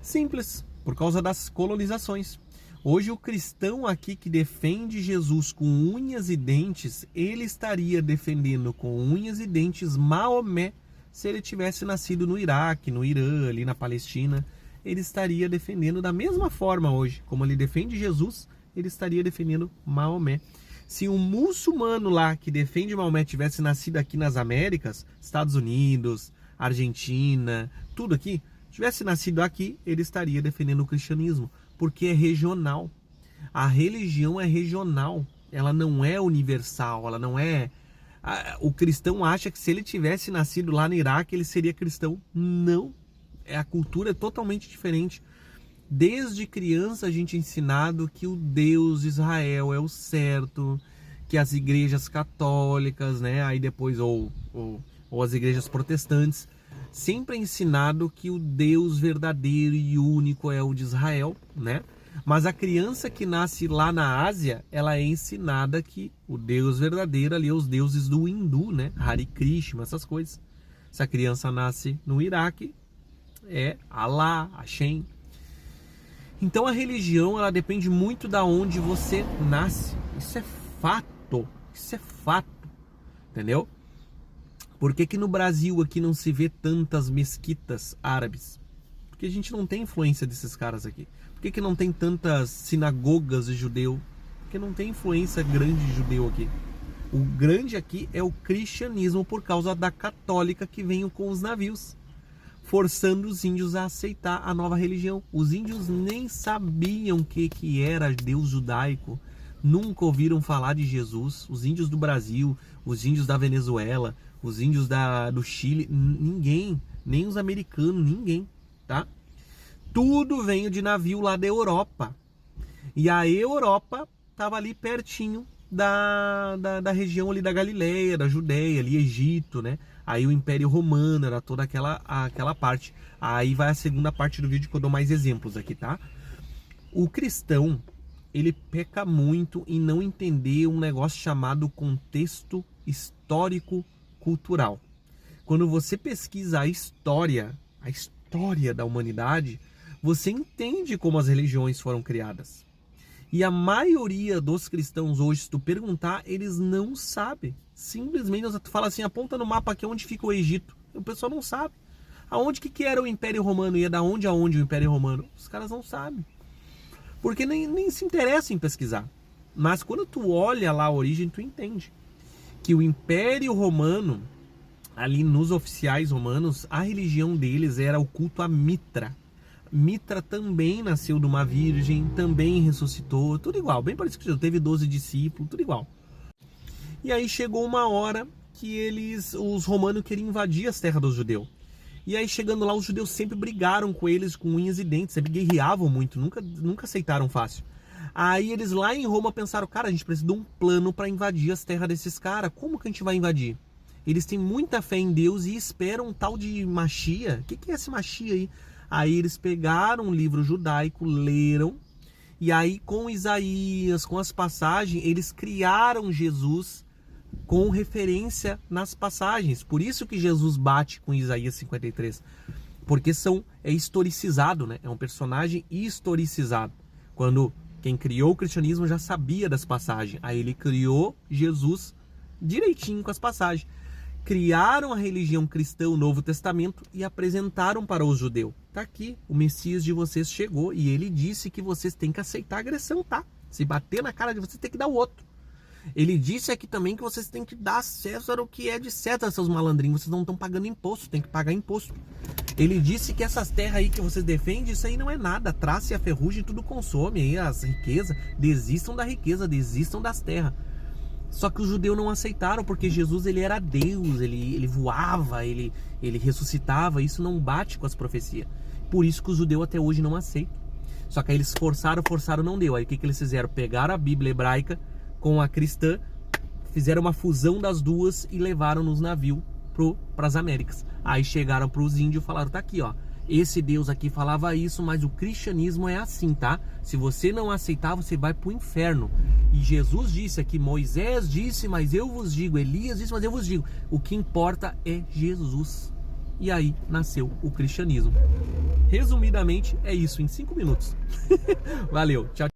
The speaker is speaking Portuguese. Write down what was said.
Simples, por causa das colonizações. Hoje o cristão aqui que defende Jesus com unhas e dentes, ele estaria defendendo com unhas e dentes Maomé se ele tivesse nascido no Iraque, no Irã, ali na Palestina. Ele estaria defendendo da mesma forma hoje. Como ele defende Jesus, ele estaria defendendo Maomé. Se um muçulmano lá que defende Maomé tivesse nascido aqui nas Américas, Estados Unidos, Argentina, tudo aqui, tivesse nascido aqui, ele estaria defendendo o cristianismo, porque é regional. A religião é regional, ela não é universal, ela não é... O cristão acha que se ele tivesse nascido lá no Iraque, ele seria cristão. Não, a cultura é totalmente diferente. Desde criança a gente é ensinado que o Deus de Israel é o certo, que as igrejas católicas, né, aí depois ou as igrejas protestantes, sempre é ensinado que o Deus verdadeiro e único é o de Israel, né? Mas a criança que nasce lá na Ásia, ela é ensinada que o Deus verdadeiro ali é os deuses do hindu, né? Hare Krishna, essas coisas. Se a criança nasce no Iraque, é Alá, Hashem. Então a religião, ela depende muito da onde você nasce. Isso é fato. Isso é fato. Entendeu? Por que no Brasil aqui não se vê tantas mesquitas árabes? Porque a gente não tem influência desses caras aqui. Por que não tem tantas sinagogas de judeu? Porque não tem influência grande de judeu aqui. O grande aqui é o cristianismo por causa da católica que veio com os navios, forçando os índios a aceitar a nova religião. Os índios nem sabiam o que era Deus judaico, nunca ouviram falar de Jesus. Os índios do Brasil, os índios da Venezuela, os índios do Chile, ninguém, nem os americanos, ninguém, tá? Tudo veio de navio lá da Europa. E a Europa estava ali pertinho da região ali da Galileia, da Judéia, ali Egito, né? Aí o Império Romano era toda aquela parte. Aí vai a segunda parte do vídeo que eu dou mais exemplos aqui, tá? O cristão, ele peca muito em não entender um negócio chamado contexto histórico-cultural. Quando você pesquisa a história da humanidade, você entende como as religiões foram criadas. E a maioria dos cristãos hoje, se tu perguntar, eles não sabem. Simplesmente, tu fala assim, aponta no mapa aqui onde fica o Egito. O pessoal não sabe. Aonde que era o Império Romano? Ia da onde a onde o Império Romano? Os caras não sabem. Porque nem se interessam em pesquisar. Mas quando tu olha lá a origem, tu entende. Que o Império Romano, ali nos oficiais romanos, a religião deles era o culto a Mitra. Mitra também nasceu de uma virgem, também ressuscitou, tudo igual, bem parecido que Jesus, teve 12 discípulos, tudo igual. E aí chegou uma hora que os romanos queriam invadir as terras dos judeus. E aí chegando lá, os judeus sempre brigaram com eles com unhas e dentes, sempre guerreavam muito, nunca aceitaram fácil. Aí eles lá em Roma pensaram, cara, a gente precisa de um plano para invadir as terras desses caras, como que a gente vai invadir? Eles têm muita fé em Deus e esperam um tal de Machia. O que é esse Machia aí? Aí eles pegaram um livro judaico, leram, e aí com Isaías, com as passagens, eles criaram Jesus com referência nas passagens. Por isso que Jesus bate com Isaías 53, porque é historicizado, né? É um personagem historicizado. Quando quem criou o cristianismo já sabia das passagens, aí ele criou Jesus direitinho com as passagens. Criaram a religião cristã, o Novo Testamento, e apresentaram para os judeus. Tá aqui, o Messias de vocês chegou e ele disse que vocês têm que aceitar a agressão, tá? Se bater na cara de vocês, tem que dar o outro. Ele disse aqui também que vocês têm que dar a César o que é de César, seus malandrinhos. Vocês não estão pagando imposto, tem que pagar imposto. Ele disse que essas terras aí que vocês defendem, isso aí não é nada. A traça e a ferrugem tudo consome aí, as riquezas. Desistam da riqueza, desistam das terras. Só que os judeus não aceitaram, porque Jesus ele era Deus, ele voava, ele ressuscitava, isso não bate com as profecias. Por isso que os judeus até hoje não aceitam. Só que aí eles forçaram, não deu. Aí o que eles fizeram? Pegaram a Bíblia hebraica com a cristã, fizeram uma fusão das duas e levaram nos navios para as Américas. Aí chegaram para os índios e falaram, tá aqui ó, esse Deus aqui falava isso, mas o cristianismo é assim, tá? Se você não aceitar, você vai para o inferno. E Jesus disse aqui, Moisés disse, mas eu vos digo, Elias disse, mas eu vos digo, o que importa é Jesus. E aí nasceu o cristianismo. Resumidamente, é isso em 5 minutos. Valeu, tchau.